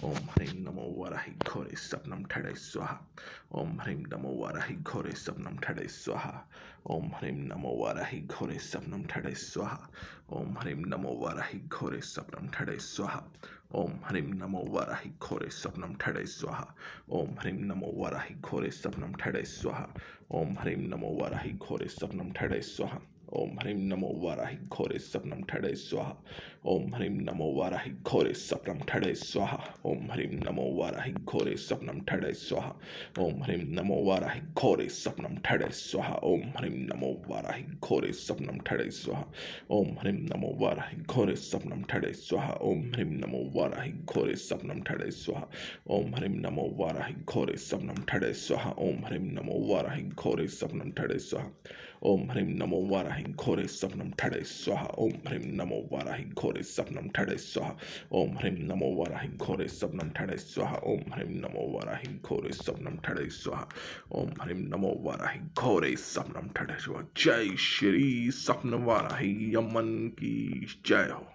ओम ह्रीं नमो वराहि घोरे सपनम ठड़े स्वाहा। ओम ह्रीं नमो वराहि घोरे सपनम ठड़े स्वाहा। ओम ह्रीं नमो वराहि घोरे सपनम ठड़े स्वाहा। ओम ह्रीं नमो वराहि घोरे सपनम ठड़े स्वाहा। ओम ह्रीं नमो वराहि घोरे सपनम ठड़े स्वाहा। ओम ह्रीं नमो वराहि घोरे सपनम ठड़े स्वाहा। ओम ह्रीं नमो वराहि घोरे सपनम ठड़े स्वाहा। ओम ह्रीं नमो वराहि घोरे सपनम ठड़े स्वाहा। ओम ह्रीं नमो वराहि घोरे सपनम ठड़े स्वाहा। ओम ह्रीं नमो वराहि घोरे सपनम ठड़े स्वाहा। ओम ह्रीं नमो वराहि घोरे सपनम ठड़े स्वाहा। ओम ह्रीं नमो वराहि घोरे सपनम ठड़े स्वाहा। ओम ह्रीं नमो वराहि घोरे सपनम ठड़े स्वाहा। ओम ह्रीं नमो वराहि घोरे सपनम ठड़े स्वाहा। ओम ह्रीं नमो वराहि घोरे सपनम ठड़े स्वाहा। ओम ह्रीं नमो वराहि घोरे सपनम ठड़े स्वाहा। ओम ह्रीं नमो वराहि घोरे सपनम ठड़े स्वाहा। ओम ह्रीं नमो वराहि घोरे सपनम ठड़े स्वाहा। ओम ह्रीं नमो वराहि घोरे सपनम ठड़े स्वाहा। ओम ह्रीं नमो वराहि घोरे सपनम ठड़े स्वाहा। ओम ह्रीं नमो वराहि घोरे सपनम ठड़े स्वाहा। जय श्री सपन वाराहि अम्मन की जय हो।